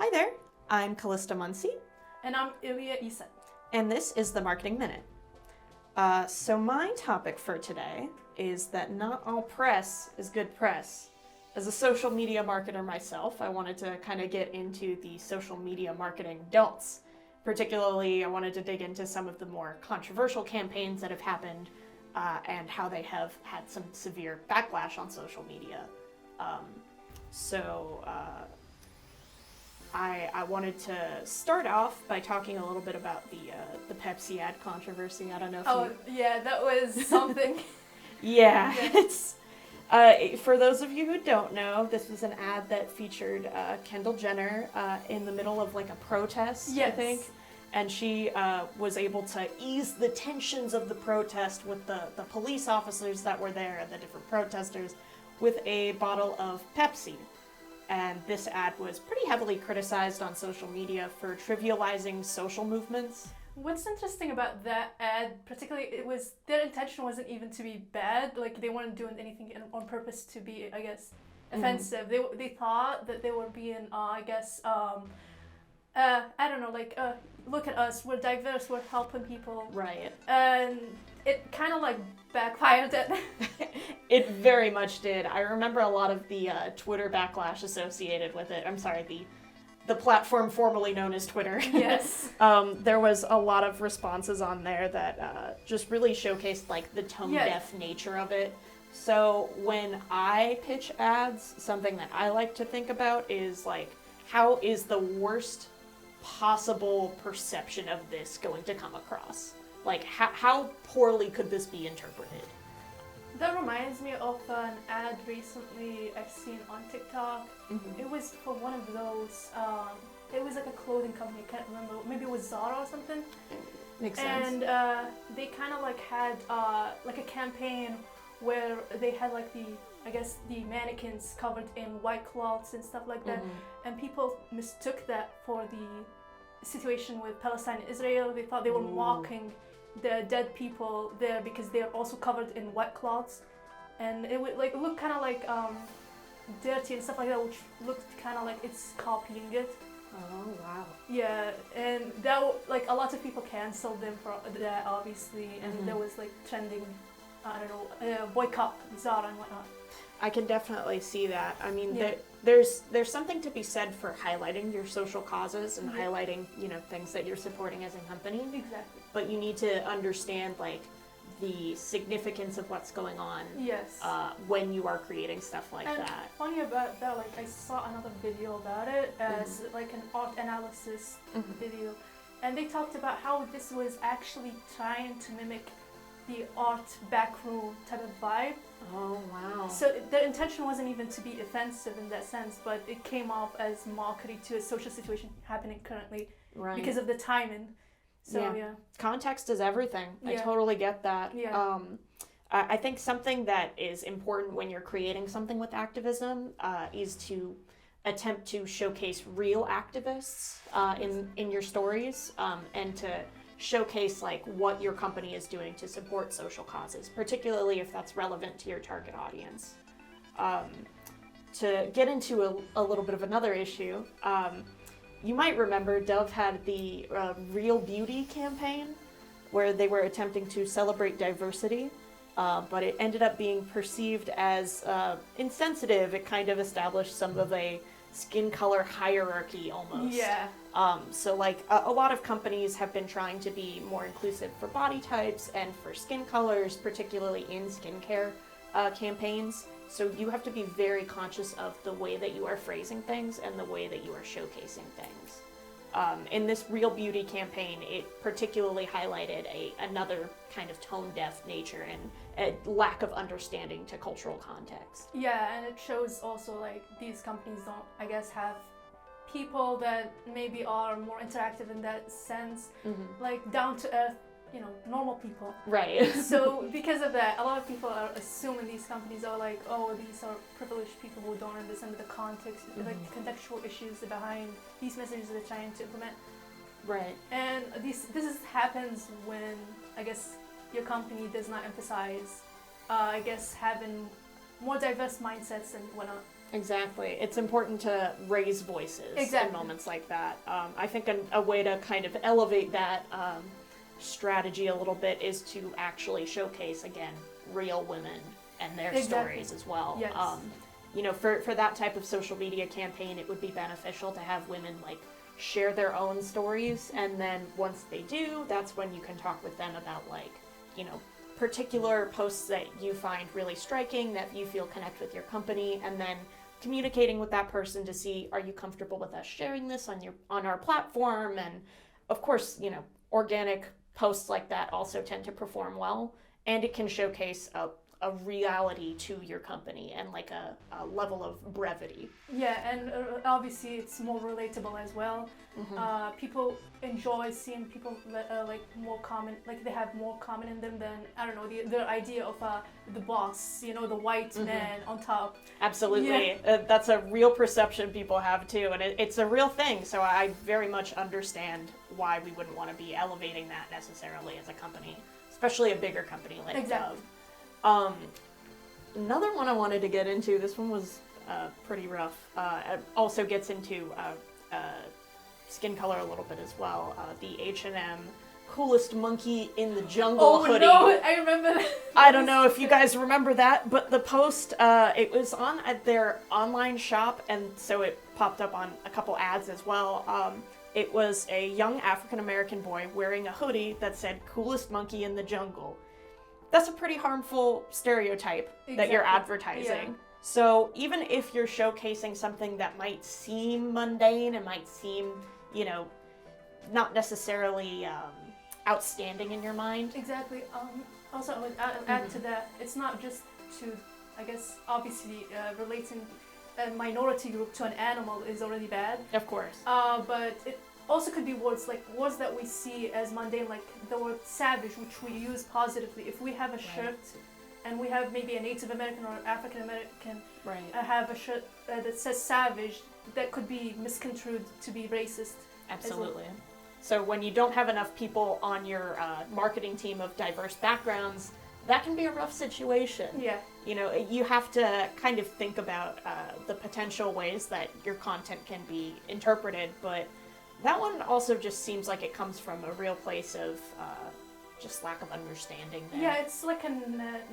Hi there, I'm Callista Muncie. And I'm E022. And this is the Marketing Minute. So my topic for today is that not all press is good press. As a social media marketer myself, I wanted to kind of get into the social media marketing don'ts. Particularly, I wanted to dig into some of the more controversial campaigns that have happened and how they have had some severe backlash on social media. I wanted to start off by talking a little bit about the Pepsi ad controversy. I don't know if yeah, that was something. Yeah, it's for those of you who don't know, this was an ad that featured Kendall Jenner in the middle of like a protest, Yes. I think, and she was able to ease the tensions of the protest with the police officers that were there and the different protesters with a bottle of Pepsi. And this ad was pretty heavily criticized on social media for trivializing social movements. What's interesting about that ad, particularly, their intention wasn't even to be bad. Like, they weren't doing anything on purpose to be, I guess, offensive. They thought that they were being, I don't know, like, look at us, we're diverse, we're helping people. Right. And it kind of like backfired it. It very much did. I remember a lot of the Twitter backlash associated with it. I'm sorry, the platform formerly known as Twitter. Yes. There was a lot of responses on there that just really showcased like the tone-deaf nature of it. So when I pitch ads, something that I like to think about is like, how is the worst possible perception of this going to come across? Like, how poorly could this be interpreted? That reminds me of an ad recently I've seen on TikTok. Mm-hmm. It was for one of those, it was like a clothing company, I can't remember, maybe it was Zara or something. Makes sense. And they kind of like had like a campaign where they had like the mannequins covered in white cloths and stuff like that. Mm-hmm. And people mistook that for the situation with Palestine and Israel. They thought they were mocking the dead people there because they're also covered in white cloths, and it would like look kind of like dirty and stuff like that, which looked kind of like it's copying it. Oh wow. Yeah, and that like a lot of people canceled them for that, obviously, and there was like trending, I don't know, boycott Zara and whatnot. I can definitely see that. I mean, there's something to be said for highlighting your social causes and highlighting, things that you're supporting as a company. Exactly. But you need to understand, like, the significance of what's going on. Yes. When you are creating stuff like and that. Funny about that, like I saw another video about it as like an art analysis video, and they talked about how this was actually trying to mimic the art backroom type of vibe. Oh wow. So the intention wasn't even to be offensive in that sense, but it came off as mockery to a social situation happening currently because of the timing. So yeah. Context is everything. Yeah. I totally get that. Yeah. I think something that is important when you're creating something with activism is to attempt to showcase real activists in your stories and to showcase like what your company is doing to support social causes, particularly if that's relevant to your target audience. To get into a little bit of another issue, you might remember Dove had the Real Beauty campaign where they were attempting to celebrate diversity, but it ended up being perceived as insensitive. It kind of established some of a skin color hierarchy almost. Yeah. So like a lot of companies have been trying to be more inclusive for body types and for skin colors, particularly in skincare campaigns. So you have to be very conscious of the way that you are phrasing things and the way that you are showcasing things. In this Real Beauty campaign, it particularly highlighted another kind of tone-deaf nature and a lack of understanding to cultural context. Yeah, and it shows also like these companies don't, I guess, have people that maybe are more interactive in that sense, like down to earth, normal people. Right. So because of that, a lot of people are assuming these companies are like, oh, these are privileged people who don't understand the context, like the contextual issues behind these messages they're trying to implement. Right. And happens when, I guess, your company does not emphasize, having more diverse mindsets and whatnot. Exactly. It's important to raise voices in moments like that. I think a way to kind of elevate that strategy a little bit is to actually showcase, again, real women and their stories as well. Yes. You know, for that type of social media campaign, it would be beneficial to have women like share their own stories, and then once they do, that's when you can talk with them about like, you know, particular posts that you find really striking, that you feel connect with your company, and then communicating with that person to see, are you comfortable with us sharing this on our platform? And of course, you know, organic posts like that also tend to perform well, and it can showcase a reality to your company and like a level of brevity. Yeah, and obviously it's more relatable as well. Mm-hmm. People enjoy seeing people that like more common, like they have more common in them than, I don't know, their idea of the boss, you know, the white man on top. Absolutely. Yeah. That's a real perception people have too, and it's a real thing, so I very much understand why we wouldn't want to be elevating that necessarily as a company, especially a bigger company like Dove. Another one I wanted to get into, this one was pretty rough. It also gets into skin color a little bit as well. The H&M coolest monkey in the jungle hoodie. Oh no, I remember that. I don't know if you guys remember that, but the post, it was on at their online shop, and so it popped up on a couple ads as well. It was a young African-American boy wearing a hoodie that said coolest monkey in the jungle. That's a pretty harmful stereotype that you're advertising. Yeah. So even if you're showcasing something that might seem mundane and might seem, you know, not necessarily outstanding in your mind. Exactly. Also, I would add to that, it's not just to, I guess, obviously relating a minority group to an animal is already bad. Of course. But it also could be words that we see as mundane, like the word savage, which we use positively. If we have a shirt and we have maybe a Native American or African American have a shirt that says savage, that could be misconstrued to be racist. Absolutely. Well. So when you don't have enough people on your marketing team of diverse backgrounds, that can be a rough situation. Yeah. You know, you have to kind of think about the potential ways that your content can be interpreted, but that one also just seems like it comes from a real place of just lack of understanding there. Yeah, it's like a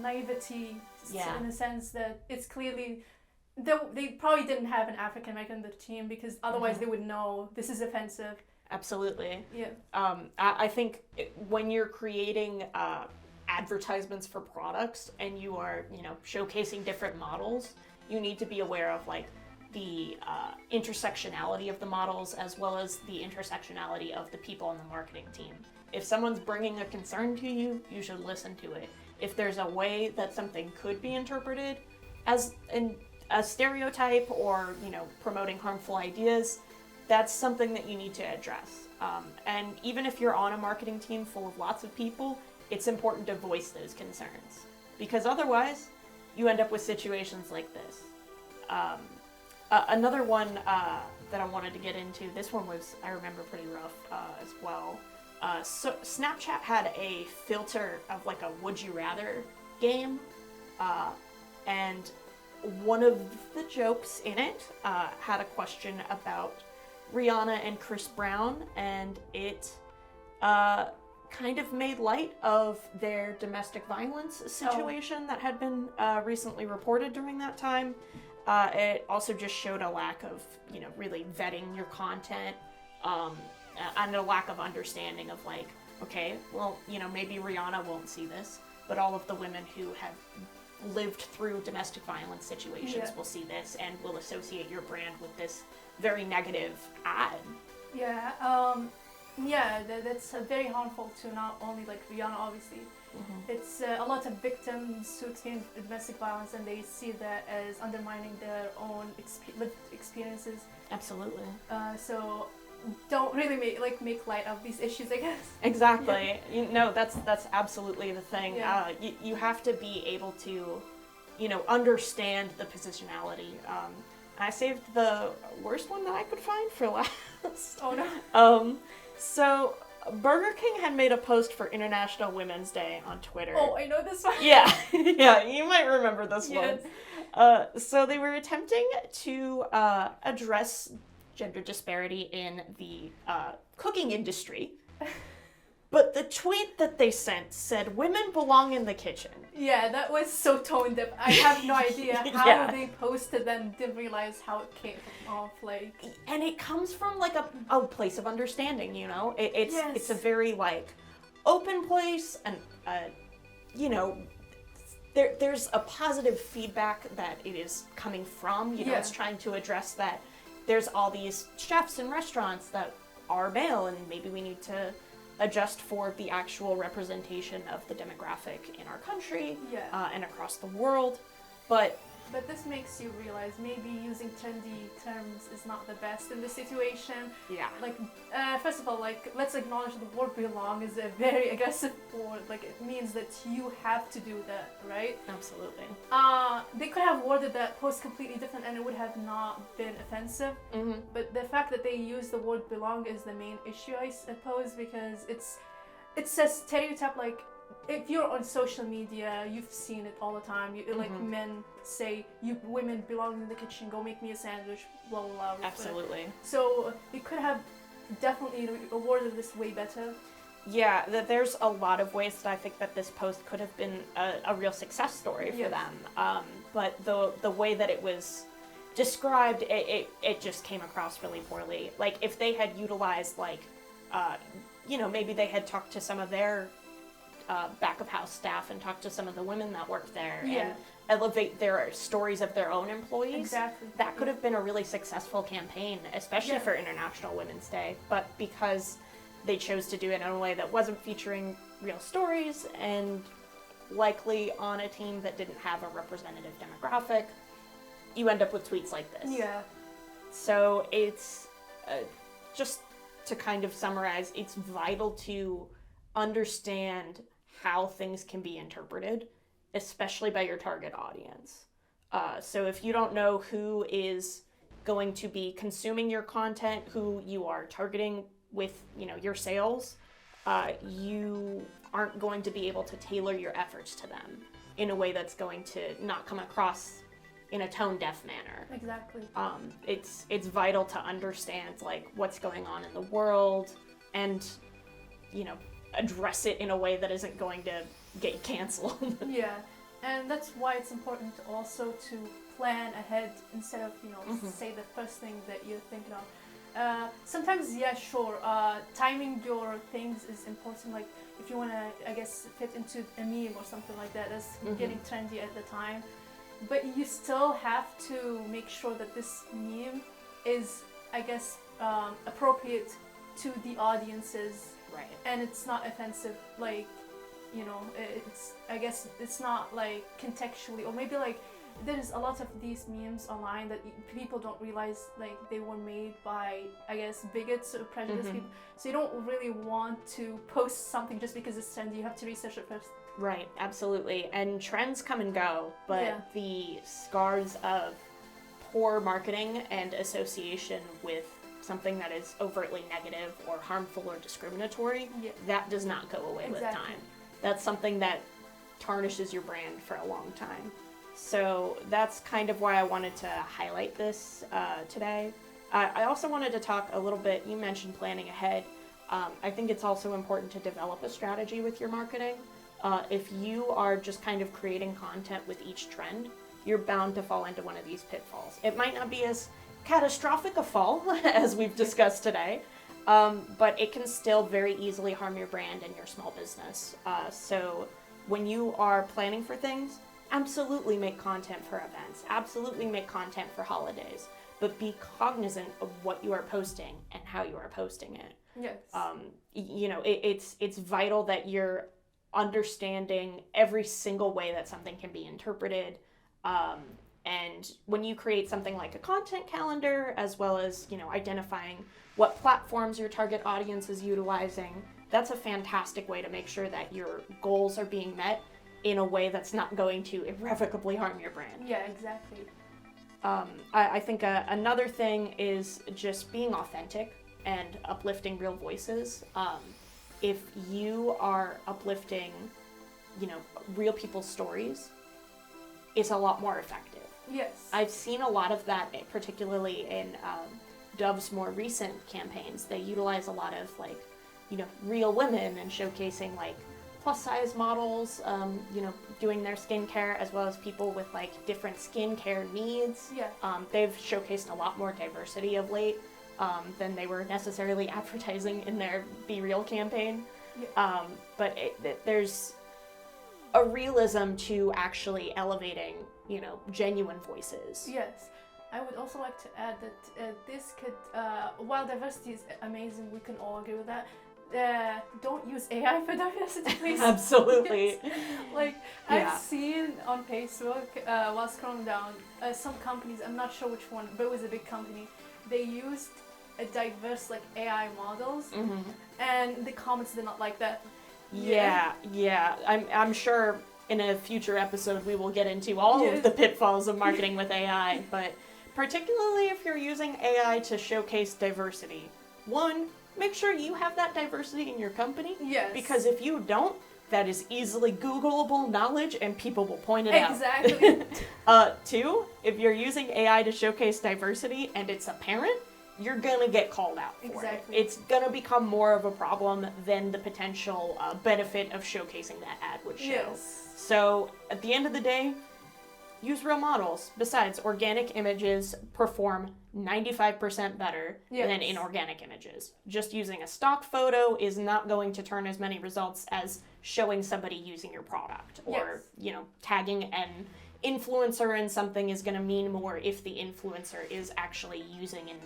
naivety in the sense that it's clearly... They probably didn't have an African American on the team, because otherwise they would know this is offensive. Absolutely. Yeah. I think when you're creating advertisements for products and you are, you know, showcasing different models, you need to be aware of like the intersectionality of the models as well as the intersectionality of the people on the marketing team. If someone's bringing a concern to you, you should listen to it. If there's a way that something could be interpreted as a stereotype or, you know, promoting harmful ideas, that's something that you need to address. And even if you're on a marketing team full of lots of people, it's important to voice those concerns, because otherwise you end up with situations like this. Another one that I wanted to get into, this one was, I remember, pretty rough as well. So Snapchat had a filter of like a would you rather game, and one of the jokes in it had a question about Rihanna and Chris Brown, and it kind of made light of their domestic violence situation that had been recently reported during that time. It also just showed a lack of, you know, really vetting your content, and a lack of understanding of like, okay, well, you know, maybe Rihanna won't see this, but all of the women who have lived through domestic violence situations will see this and will associate your brand with this very negative ad. Yeah, that's very harmful to not only like Rihanna, obviously. Mm-hmm. It's a lot of victims who experience domestic violence, and they see that as undermining their own lived experiences. Absolutely. So don't really make light of these issues, I guess. Exactly. You know, that's absolutely the thing. Yeah. You have to be able to, you know, understand the positionality. I saved the worst one that I could find for last. Oh no. So Burger King had made a post for International Women's Day on Twitter. Oh, I know this one. Yeah, yeah, you might remember this one. So they were attempting to address gender disparity in the cooking industry. But the tweet that they sent said, "Women belong in the kitchen." Yeah, that was so tone deaf. I have no idea how Yeah. they posted and didn't realize how it came off. Like, And it comes from like a place of understanding, you know? It's a very like open place, and you know, there's a positive feedback that it is coming from. You know, Yeah. it's trying to address that there's all these chefs and restaurants that are male, and maybe we need to adjust for the actual representation of the demographic in our country and across the world. But this makes you realize maybe using trendy terms is not the best in this situation. yeah, Like, first of all, like, let's acknowledge the word belong is a very aggressive word. Like, it means that you have to do that, right? absolutely. They could have worded that post completely different and it would have not been offensive. Mm-hmm. But the fact that they use the word belong is the main issue, I suppose, because it's a stereotype. Like, if you're on social media, you've seen it all the time. Like, men say, "You women belong in the kitchen. Go make me a sandwich." Blah blah blah. Absolutely. So they could have definitely awarded this way better. Yeah, there's a lot of ways that I think that this post could have been a real success story for them. But the way that it was described, it just came across really poorly. Like, if they had utilized, like, you know, maybe they had talked to some of their back of house staff and talked to some of the women that work there and elevate their stories of their own employees. Exactly. That could have been a really successful campaign, especially for International Women's Day. But because they chose to do it in a way that wasn't featuring real stories and likely on a team that didn't have a representative demographic, you end up with tweets like this. Yeah. So it's just to kind of summarize, it's vital to understand how things can be interpreted, especially by your target audience. So if you don't know who is going to be consuming your content, who you are targeting with, you know, your sales, you aren't going to be able to tailor your efforts to them in a way that's going to not come across in a tone-deaf manner. Exactly. It's vital to understand like what's going on in the world and, you know, address it in a way that isn't going to get you canceled. Yeah, and that's why it's important also to plan ahead instead of, you know, say the first thing that you're thinking of. Sometimes, yeah, sure, timing your things is important. Like, if you want to, I guess, fit into a meme or something like that, that's getting trendy at the time. But you still have to make sure that this meme is, I guess, appropriate to the audiences. Right. And it's not offensive, like, you know, I guess it's not like contextually, or maybe like there's a lot of these memes online that people don't realize like they were made by, I guess, bigots or prejudiced people. So you don't really want to post something just because it's trendy. You have to research it first. Right, absolutely. And trends come and go, but the scars of poor marketing and association with something that is overtly negative or harmful or discriminatory, that does not go away with time. That's something that tarnishes your brand for a long time. So that's kind of why I wanted to highlight this today. I also wanted to talk a little bit, you mentioned planning ahead. I think it's also important to develop a strategy with your marketing. If you are just kind of creating content with each trend, you're bound to fall into one of these pitfalls. It might not be as catastrophic a fall as we've discussed today, but it can still very easily harm your brand and your small business. So when you are planning for things, absolutely make content for events, absolutely make content for holidays, but be cognizant of what you are posting and how you are posting it. Yes. You know, it's vital that you're understanding every single way that something can be interpreted. And when you create something like a content calendar, as well as, you know, identifying what platforms your target audience is utilizing, that's a fantastic way to make sure that your goals are being met in a way that's not going to irrevocably harm your brand. Yeah, exactly. I think another thing is just being authentic and uplifting real voices. If you are uplifting, you know, real people's stories, it's a lot more effective. Yes. I've seen a lot of that, particularly in Dove's more recent campaigns. They utilize a lot of like, real women and showcasing like plus size models, doing their skincare, as well as people with like different skincare needs. Yeah. They've showcased a lot more diversity of late than they were necessarily advertising in their Be Real campaign. Yeah. But there's a realism to actually elevating, genuine voices. Yes. I would also like to add that this could, while diversity is amazing, we can all agree with that. Don't use AI for diversity, please. Absolutely. Like, I've seen on Facebook, while scrolling down, some companies, I'm not sure which one, but it was a big company, they used a diverse, like, AI models, and the comments did not like that. Yeah. I'm sure in a future episode we will get into all of the pitfalls of marketing with AI, but particularly if you're using AI to showcase diversity. One, make sure you have that diversity in your company. Yes. Because if you don't, that is easily Googleable knowledge and people will point it out. Exactly. Two, if you're using AI to showcase diversity and it's apparent, you're gonna get called out for it. It's gonna become more of a problem than the potential benefit of showcasing that ad would show. Yes. So at the end of the day, use real models. Besides, organic images perform 95% better than inorganic images. Just using a stock photo is not going to turn as many results as showing somebody using your product. Or, tagging an influencer in something is going to mean more if the influencer is actually using and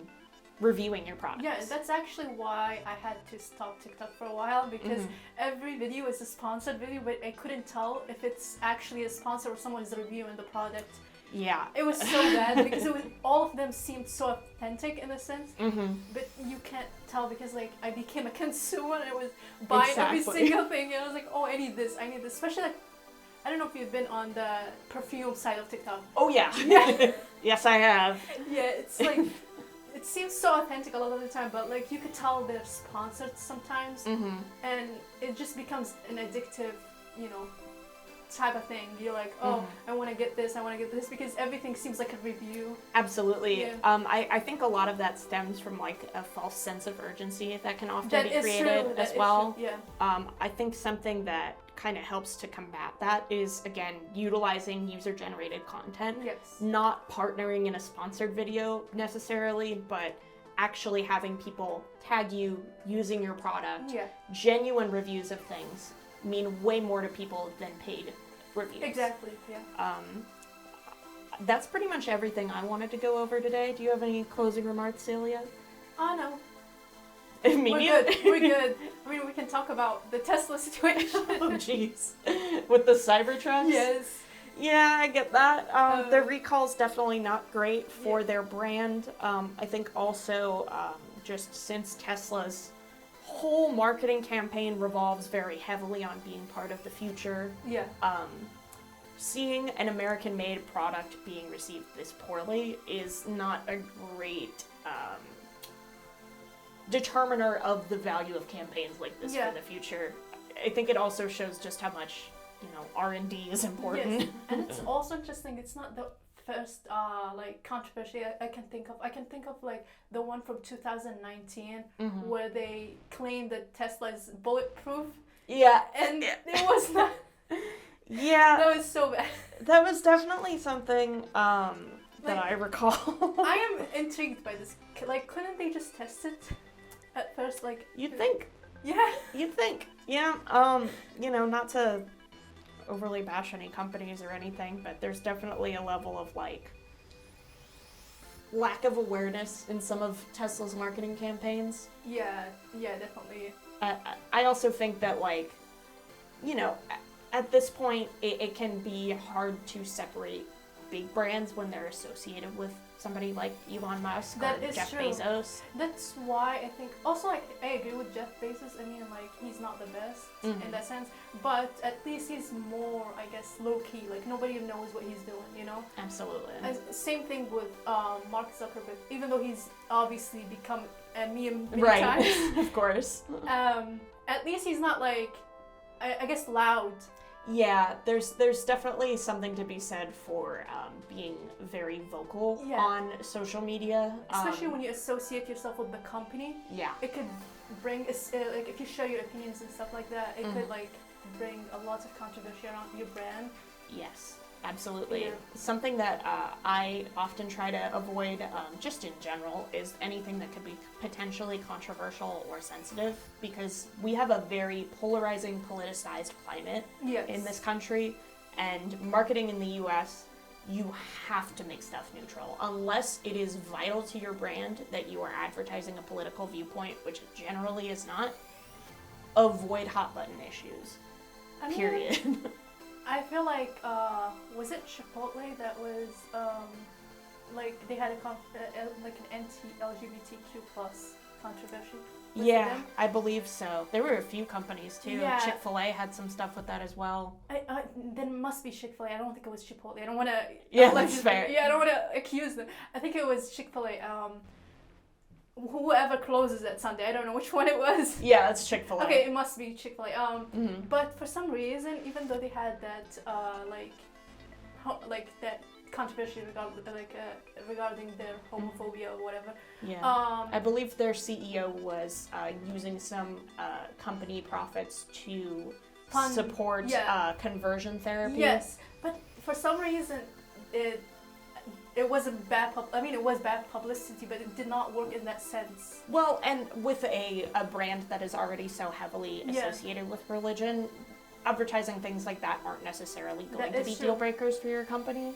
reviewing your products. Yeah, that's actually why I had to stop TikTok for a while, because every video is a sponsored video, but I couldn't tell if it's actually a sponsor or someone is reviewing the product. Yeah. It was so bad because all of them seemed so authentic in a sense, but you can't tell because like I became a consumer and I was buying every single thing and I was like, oh, I need this, especially like, I don't know if you've been on the perfume side of TikTok. Oh yeah. Yes, I have. Yeah, it's like, it seems so authentic a lot of the time, but like you could tell they're sponsored sometimes, and it just becomes an addictive, type of thing. You're like, oh, I want to get this, because everything seems like a review. Absolutely. Yeah. I think a lot of that stems from like a false sense of urgency that can often be created as well. Yeah. I think something that kind of helps to combat that is, again, utilizing user-generated content. Yes. Not partnering in a sponsored video necessarily, but actually having people tag you using your product. Yeah. Genuine reviews of things mean way more to people than paid reviews. Exactly, yeah. That's pretty much everything I wanted to go over today. Do you have any closing remarks, Celia? Oh, no. Me We're good. We're good. I mean, we can talk about the Tesla situation. Oh, jeez. With the Cybertrucks? Yes. Yeah, I get that. The recall's definitely not great for their brand. I think also just since Tesla's whole marketing campaign revolves very heavily on being part of the future. Yeah. Seeing an American-made product being received this poorly is not a great determiner of the value of campaigns like this for the future. I think it also shows just how much, R&D is important. Yes. And it's also interesting, it's not the first like controversy I can think of. I can think of like the one from 2019 where they claimed that Tesla is bulletproof. Yeah. And it was not. Yeah. That was so bad. That was definitely something that I recall. I am intrigued by this. Like, couldn't they just test it at first? Like, you'd think. Yeah. You'd think. Yeah. Not to overly bash any companies or anything, but there's definitely a level of like lack of awareness in some of Tesla's marketing campaigns. Yeah, definitely. I also think that at this point it can be hard to separate big brands when they're associated with somebody like Elon Musk or Jeff Bezos. That's why I think, also like I agree with Jeff Bezos. I mean, like, he's not the best in that sense, but at least he's more, I guess, low-key. Like, nobody knows what he's doing, Absolutely. Same thing with Mark Zuckerberg, even though he's obviously become a meme many times. Of course. At least he's not like, I guess, loud. Yeah, there's definitely something to be said for being very vocal Yeah. on social media. Especially when you associate yourself with the company. Yeah. It could bring, like, if you share your opinions and stuff like that, it could, like, bring a lot of controversy around your brand. Yes, absolutely. Yeah. Something that I often try to avoid, just in general, is anything that could be potentially controversial or sensitive, because we have a very polarizing, politicized climate Yes. in this country, and marketing in the US, you have to make stuff neutral. Unless it is vital to your brand that you are advertising a political viewpoint, which it generally is not, avoid hot button issues. I mean, Period. I feel like, was it Chipotle that was, like, they had like an anti-LGBTQ plus controversy? Was it Yeah, them? I believe so. There were a few companies too. Yeah. Chick-fil-A had some stuff with that as well. Then it must be Chick-fil-A. I don't think it was Chipotle. I don't want to. Yeah, that's fair. Yeah, I don't want to accuse them. I think it was Chick-fil-A. Whoever closes that Sunday, I don't know which one it was. Yeah, it's Chick-fil-A. Okay, it must be Chick-fil-A. But for some reason, even though they had that, like that controversy regarding their homophobia or whatever. Yeah. I believe their CEO was using some company profits to support conversion therapy. Yes, but for some reason, it wasn't bad. It was bad publicity, but it did not work in that sense. Well, and with a brand that is already so heavily associated with religion, advertising things like that aren't necessarily going to be deal breakers for your company.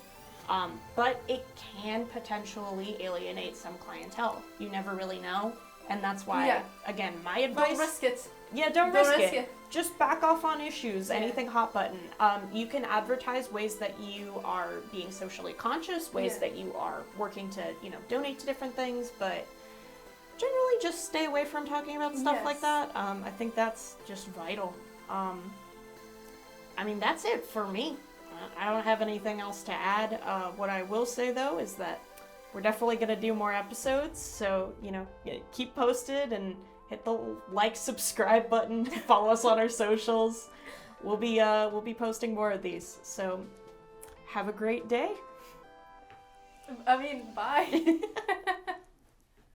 But it can potentially alienate some clientele. You never really know. And that's why, again, my advice... Don't risk it. Yeah, don't risk it. Just back off on issues, anything hot button. You can advertise ways that you are being socially conscious, ways that you are working to, donate to different things, but generally just stay away from talking about stuff like that. I think that's just vital. That's it for me. I don't have anything else to add. What I will say, though, is that we're definitely going to do more episodes, so, keep posted and hit the like, subscribe button, follow us on our socials. We'll be posting more of these, so have a great day. Bye.